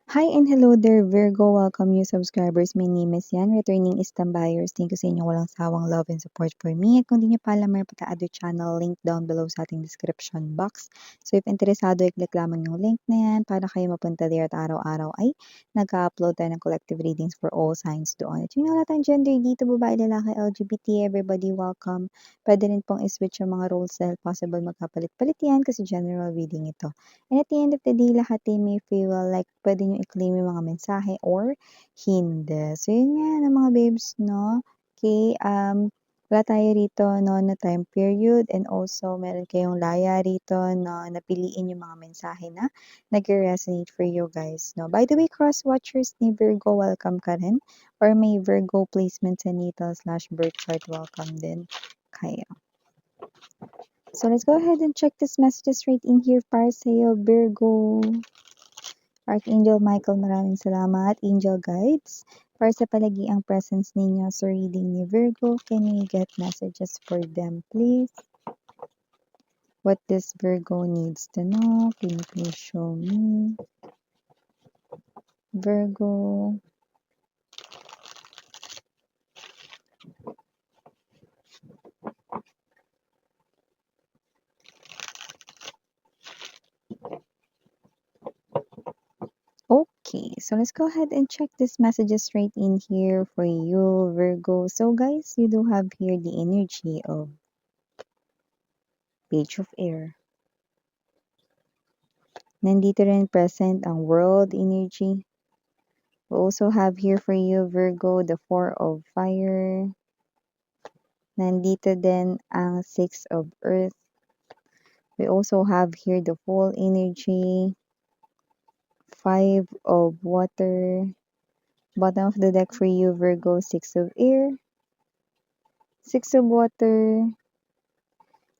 Hi and hello there, Virgo. Welcome new subscribers. My name is Yan, returning Istam buyers. Thank you sa inyong walang sawang love and support for me. At kung di nyo pa alam, meron pa other channel, link down below sa ating description box. So if interesado, i-click lamang yung link na yan para kayo mapunta there at araw-araw ay nag-upload tayo ng collective readings for all signs doon. At yun yung lahat ng gender dito, babae, lalaki, LGBT, everybody welcome. Pwede rin pong i-switch yung mga roles dahil possible magkapalit-palit yan kasi general reading ito. And at the end of the day, lahat ay may feel like pwede nyo i-claim yung mga mensahe or hindi. So, yun nga ng mga babes, no? Okay, wala tayo rito, no, na time period and also meron kayong laya rito, no, napiliin yung mga mensahe na nag-resonate for you guys, no? By the way, cross-watchers ni Virgo, welcome ka rin. Or may Virgo placement sa natal/birth chart, welcome din kayo. So, let's go ahead and check this messages right in here para sa'yo, Virgo. Archangel Michael, maraming salamat. Angel Guides, para sa palagiang presence ninyo sa reading ni Virgo, can we get messages for them, please? What this Virgo needs to know, can you please show me? Virgo. Okay, so let's go ahead and check this messages right in here for you, Virgo. So guys, you do have here the energy of Page of Air. Nandito rin present ang world energy. We also have here for you, Virgo, the Four of Fire. Nandito din ang Six of Earth. We also have here the Full Energy, Five of Water. Bottom of the deck for you, Virgo, Six of Air, Six of Water,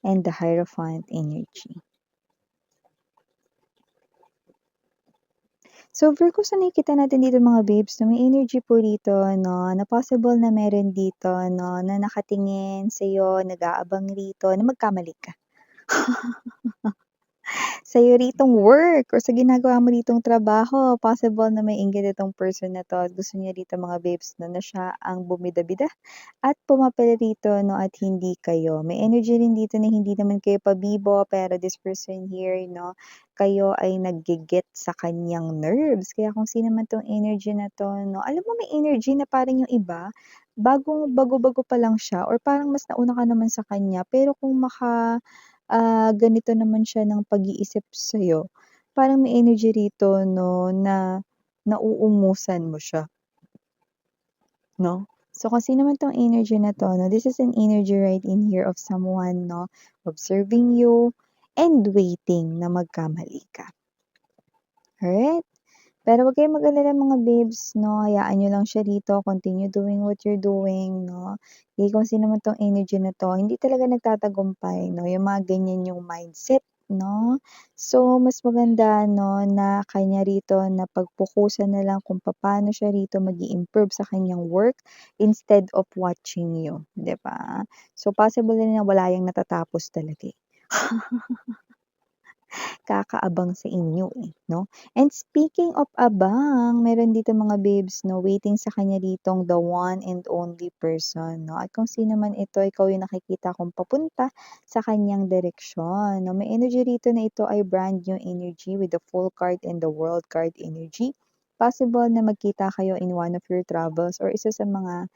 and the Hierophant energy. So, Virgo, sa nakikita natin dito mga babes, no, may energy po dito, no, na possible na meron dito, no, na nakatingin sa'yo, nag-aabang rito, na magkamali ka. Sa'yo ritong work or sa ginagawa mo ritong trabaho, possible na may inggit itong person na 'to at gusto niya rito mga babes 'no, na siya ang bumida-bida at pumapil rito 'no, at hindi kayo. May energy rin dito na hindi naman kayo pabibo pero this person here 'no, kayo ay nagge-get sa kanyang nerves. Kaya kung sino man 'tong energy na 'to 'no, alam mo may energy na parang yung iba, bago-bago pa lang siya or parang mas nauna ka naman sa kanya pero kung ganito naman siya ng pag-iisip sa'yo, parang may energy rito 'no, na nauumusan mo siya, 'no? So, kung sino man 'tong energy na 'to 'no, this is an energy right in here of someone 'no, observing you and waiting na magkamali ka. Alright? Pero huwag kayong mag-alala mga babes 'no, hayaan niyo lang siya rito, continue doing what you're doing 'no. Kung sino man 'tong energy na 'to, hindi talaga nagtatagumpay 'no, yung mga ganyan yung mindset 'no. So, mas maganda 'no, na kanya rito na pagpukusan na lang kung papaano siya rito mag-i-improve sa kanyang work instead of watching you, 'di ba? So, possible rin na wala yang natatapos talaga, eh. Kakaabang sa inyo, eh, 'no? And speaking of abang, meron dito mga babes 'no, waiting sa kanya ditong the one and only person 'no, at kung sino man ito, ikaw yung nakikita kong papunta sa kanyang direksyon 'no. May energy rito na ito ay brand new energy with the Fool card and the World card energy. Possible na magkita kayo in one of your travels or isa sa mga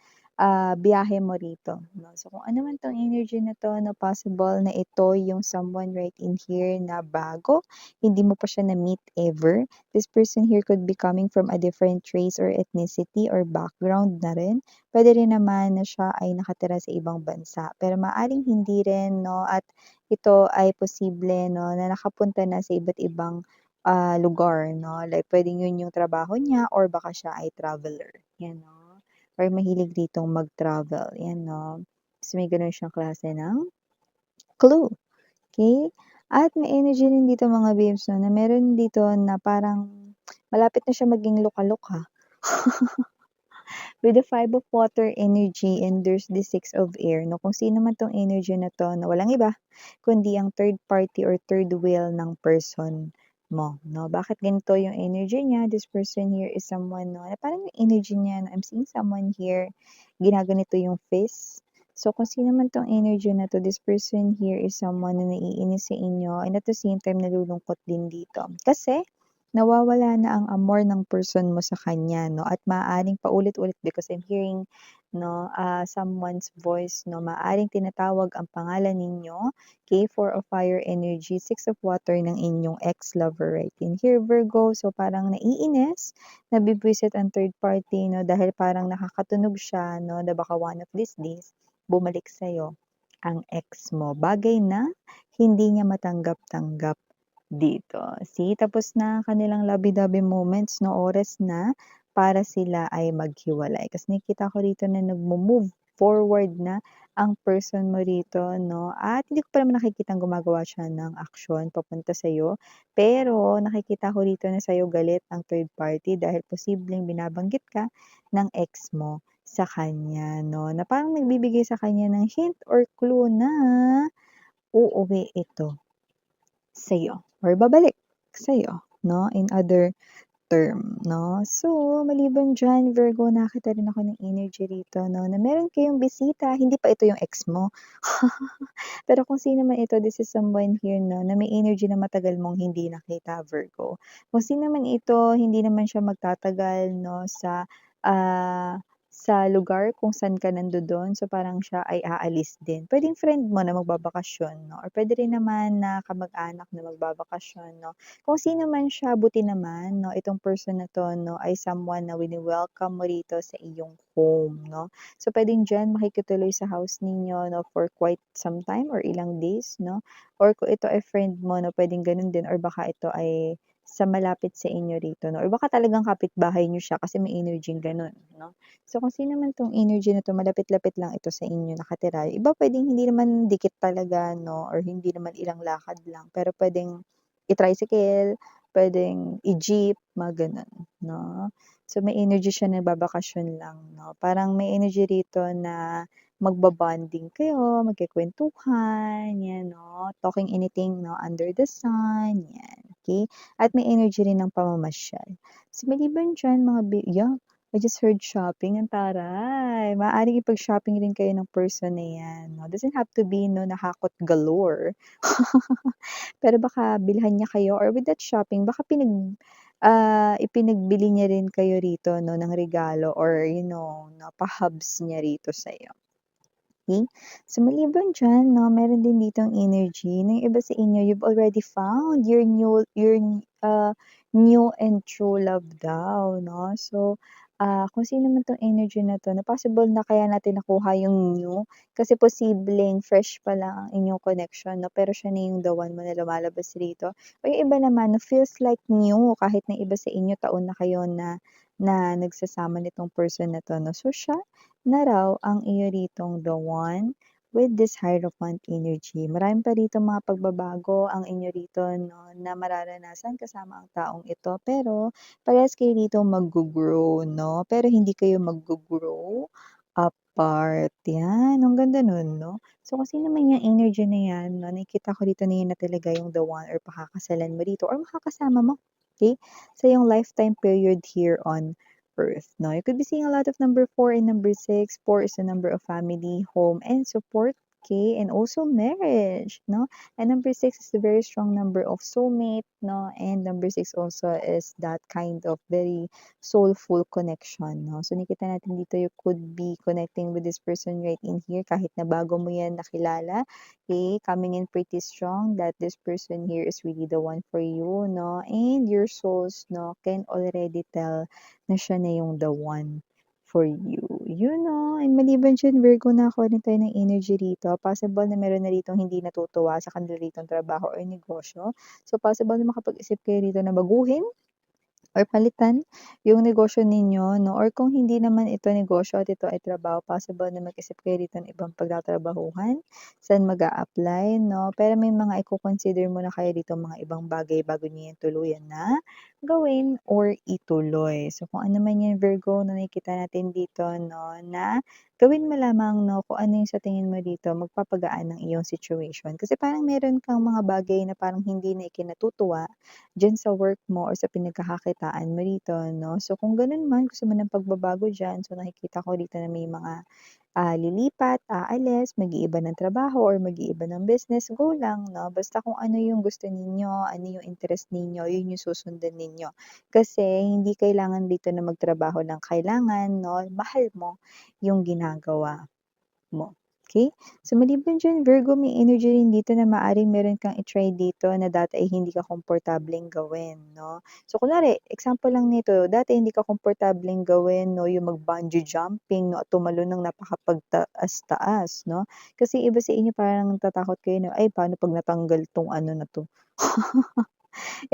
biyahe mo rito 'no. So, kung ano man 'tong energy na 'to 'no, possible na ito yung someone right in here na bago, hindi mo pa siya na-meet ever. This person here could be coming from a different race or ethnicity or background na rin. Puwede rin naman na siya ay nakatira sa ibang bansa, pero maaaring hindi rin 'no, at ito ay posible 'no, na nakapunta na sa iba't ibang, lugar 'no, like puwedeng yun yung trabaho niya or baka siya ay traveler, 'yan 'no or mahilig ditong mag-travel, 'yan 'no. Ta's may gano'n siyang klase ng clue, okey? At may energy rin dito mga babes 'no, na meron dito na parang malapit na siya maging loka-loka. With the Five of Water energy and there's the Six of Air 'no, kung sino man 'tong energy na 'to na walang iba kundi ang third party or third wheel ng person mo, 'no? Bakit ganito yung energy niya? This person here is someone, 'no, na parang yung energy niya, 'no, I'm seeing someone here, ginaganito yung fist. So, kung sino man 'tong energy na 'to, this person here is someone na naiinis sa inyo and at the same time nalulungkot din dito. Kasi nawawala na ang amor ng person mo sa kanya, 'no, at maaaring paulit-ulit because I'm hearing, 'no, someone's voice, 'no, maaaring tinatawag ang pangalan ninyo. Okay, Four of Fire energy, Six of Water ng inyong ex-lover right in here, Virgo. So, parang naiinis, nabibwisit ang third party, 'no, dahil parang nakakatunog siya, 'no, na baka one of these days, bumalik sa'yo ang ex mo. Bagay na hindi niya matanggap-tanggap dito. See, tapos na kanilang lovey-dovey moments, 'no, oras na para sila ay maghiwalay. Kasi nakikita ko rito na nagmo-move forward na ang person mo rito, 'no, at hindi ko pa naman nakikitang gumagawa siya ng aksyon papunta sa'yo. Pero nakikita ko rito na sa'yo galit ang third party dahil posibleng binabanggit ka ng ex mo sa kanya, 'no, na parang nagbibigay sa kanya ng hint or clue na uuwi ito sa'yo or babalik sa'yo, 'no, in other term, 'no. So, maliban diyan, Virgo, nakita rin ako ng energy rito, 'no, na meron kayong bisita, hindi pa ito yung ex mo. Pero kung sino man ito, this is someone here, 'no, na may energy na matagal mong hindi nakita, Virgo. Kung sino man ito, hindi naman siya magtatagal, 'no, sa lugar kung saan ka nandodo'n. So, parang siya ay aalis din. Puwedeng friend mo na magbabakasyon, 'no, or puwede rin naman na kamag-anak na magbabakasyon, 'no. Kung sino man siya, buti naman, 'no, itong person na 'to, 'no, ay someone na wini-welcome mo rito sa iyong home, 'no. So, puwedeng diyan makikituloy sa house ninyo, 'no, for quite some time or ilang days, 'no, or kung ito ay friend mo, 'no, puwedeng gano'n din or baka ito ay sa malapit sa inyo rito, 'no, or baka talagang kapitbahay niyo siya kasi may energy-ng gano'n, 'no. So, kung sino man 'tong energy na 'to, malapit-lapit lang ito sa inyo nakatira. Yung iba puwedeng hindi naman dikit talaga, 'no, or hindi naman ilang lakad lang, pero puwedeng i-tricycle, puwedeng i-jeep, mga gano'n, 'no. So, may energy siya na babakasyon lang, 'no. Parang may energy rito na magbo-bonding kayo, magkukuwentuhan, 'yan, 'no, talking anything, 'no, under the sun, 'yan, okey. At may energy rin ng pamamasyal. So, maliban diyan mga I just heard shopping, ang taray. Maaaring ipag-shopping rin kayo ng person na 'yan, 'no. Doesn't have to be, 'no, na hakot galore. Pero baka bilhan niya kayo or with that shopping baka ipinagbili niya rin kayo rito, 'no, ng regalo or napahabs niya rito sa'yo. Okay. So, maliban diyan, 'no, meron din ditong energy na yung iba sa inyo you've already found your new and true love daw, 'no. So, kung sino man 'tong energy na 'to na possible na kaya natin nakuha yung new kasi posibleng fresh pa lang ang inyong connection, 'no, pero siya na yung the one mo na lumalabas rito. O yung iba naman na feels like new kahit na iba sa inyo taon na kayo na na nagsasama nitong person na 'to, 'no. So, siya na raw ang iyo ritong the one with this Hierophant energy. Marami pa rito mga pagbabago ang inyo rito, 'no, na mararanasan kasama ang taong ito. Pero parehas kayo rito maggo-grow, 'no, pero hindi kayo maggo-grow apart. 'Yan, ang ganda nun, 'no. So, kung sino man yang energy na 'yan, 'no, nakikita ko rito na 'yan na talaga yung the one or pakakasalan mo rito or makakasama mo, okey, sa iyong lifetime period here on Earth, 'no. You could be seeing a lot of number 4 and number 6. 4 is the number of family, home, and support, okay, and also marriage, 'no. And number 6 is a very strong number of soulmate, 'no, and number 6 also is that kind of very soulful connection, 'no. So, nakikita natin dito you could be connecting with this person right in here kahit na bago mo 'yan nakilala, okay, coming in pretty strong that this person here is really the one for you, 'no, and your souls, 'no, can already tell na siya na yung the one for you. Yun 'no, and maliban diyan Virgo nakakuha din tayo ng energy rito. Possible na meron na ritong hindi natutuwa sa kanila ritong trabaho or negosyo. So, possible na makapag-isip kayo rito na baguhin or palitan yung negosyo ninyo 'no, or kung hindi naman ito negosyo at ito ay trabaho, possible na mag-isip kayo dito ng ibang pagtatrabahuhan, saan mag-a-apply 'no. Pero may mga iko-consider muna kayo dito mga ibang bagay bago niyo yan tuluyan na gawin or ituloy. So kung ano man yan Virgo na nakikita natin dito 'no, na gawin mo lamang 'no, kung ano yung sa tingin mo dito magpapagaan ng iyong situation. Kasi parang meron kang mga bagay na parang hindi na ikinatutuwa diyan sa work mo or sa pinagkakakitaan mo dito 'no. So kung gano'n man, gusto mo ng pagbabago diyan, so nakikita ko dito na may mga, lilipat, aalis, mag-iiba ng trabaho or mag-iiba ng business, go lang 'no. Basta kung ano yung gusto ninyo, ano yung interest ninyo, yun yung susundan ninyo. Kasi hindi kailangan dito na magtrabaho ng kailangan 'no, mahal mo yung ginagawa mo, okey? So maliban diyan Virgo, may energy rin dito na maaaring meron kang i-try dito na dati ay hindi ka komportableng gawin 'no. So kunwari, example lang nito, dati hindi ka komportableng gawin 'no, yung mag-bungee jumping 'no, at tumalon ng napakapagtaas-taas 'no. Kasi iba sa inyo parang natatakot kayo na, "Ay paano 'pag natanggal 'tong ano na 'to,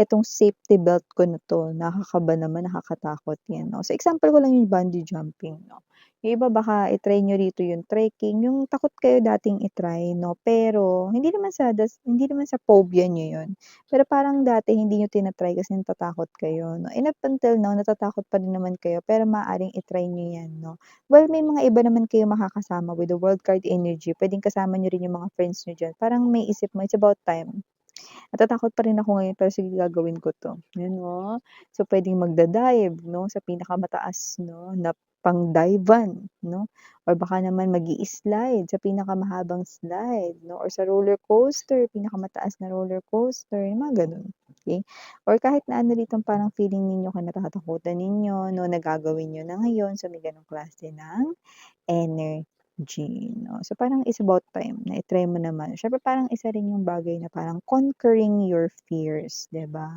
itong safety belt ko na 'to, nakakaba naman, nakakatakot 'yan 'no." So example ko lang yung bungee jumping 'no. Yung iba baka i-try niyo rito yung trekking, yung takot kayo dating i-try 'no, pero hindi naman sa phobia niyo yun. Pero parang dati hindi niyo tina-try kasi natatakot kayo 'no, and up until now natatakot pa rin naman kayo pero maaaring i-try niyo 'yan 'no. Well, may mga iba naman kayong makakasama with the world card energy, puwedeng kasama niyo rin yung mga friends niyo diyan, parang maiisip mo, it's about time. Natatakot pa rin ako ngayon pero sige gagawin ko 'to, yun oh. So puwedeng magda-dive 'no, sa pinakamataas 'no, na pang-dive-an 'no, or baka naman mag-i-slide sa pinakamahabang slide 'no, or sa roller coaster, pinakamataas na roller coaster, yung mga gano'n, okey. Or kahit na ano ditong parang feeling ninyo kinatatakutan ninyo 'no, na gagawin niyo na ngayon, so may gano'ng klase ng energy 'no. So parang it's about time na i-try mo naman. Siyempre parang isa rin yung bagay na parang conquering your fears, 'di ba?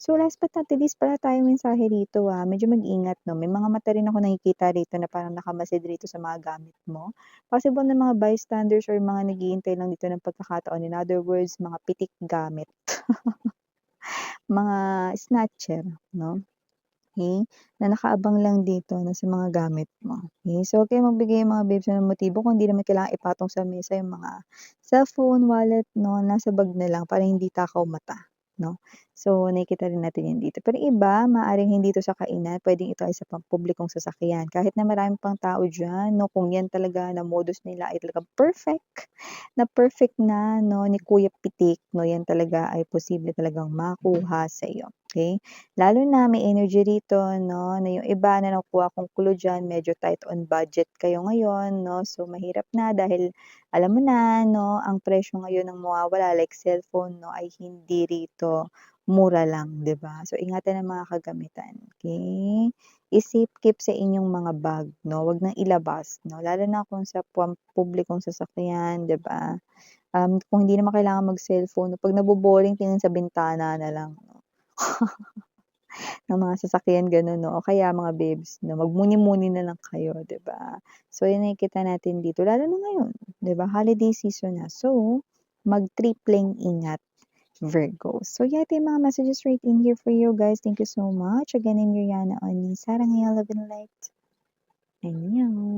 So last but not the least pala tayong mensahe rito, medyo mag-ingat 'no. May mga mata rin ako nakikita rito na parang nakamasid rito sa mga gamit mo. Possible na mga bystanders or mga naghihintay lang dito ng pagkakataon. In other words, mga pitik gamit, mga snatcher 'no. Okey, na nakaabang lang dito na sa mga gamit mo, okey. So, huwag kayong magbigay mga babes ng motibo kung di naman kailangan ipatong sa mesa yung mga cellphone, wallet 'no, nasa bag na lang para hindi takaw mata 'no. So, nakikita rin natin yan dito. Pero iba, maaaring hindi ito sa kainan, puwedeng ito ay sa pampublikong sasakyan. Kahit na marami pang tao diyan 'no, kung yan talaga na modus nila ay talagang perfect na 'no, ni Kuya Pitik 'no, yan talaga ay posible talagang makuha sa'yo, okey. Lalo na may energy rito 'no, na yung iba na nakukuha kong clue diyan medyo tight on budget kayo ngayon 'no, so mahirap na dahil alam mo na 'no, ang presyo ngayon ng mawawala like cellphone 'no, ay hindi rito mura lang, 'di ba? So ingatan ang mga kagamitan, okey? I-safe keep sa inyong mga bag 'no, 'wag nang ilabas 'no, lalo na kung sa pampublikong sasakyan, 'di ba? Kung hindi naman kailangan mag-cellphone 'pag nabo-boring tingin sa bintana na lang 'no. Ng mga sasakyan gano'n 'no, o kaya mga babes 'no, magmuni-muni na lang kayo 'di ba? So yun nakikita natin dito lalo na ngayon 'di ba, holiday season na. So, mag-tripleng ingat Virgo. So yeah, ito yung mga messages right in here for you guys. Thank you so much. Again, I'm Yuriana on Sarang Love and Light. Annyeong.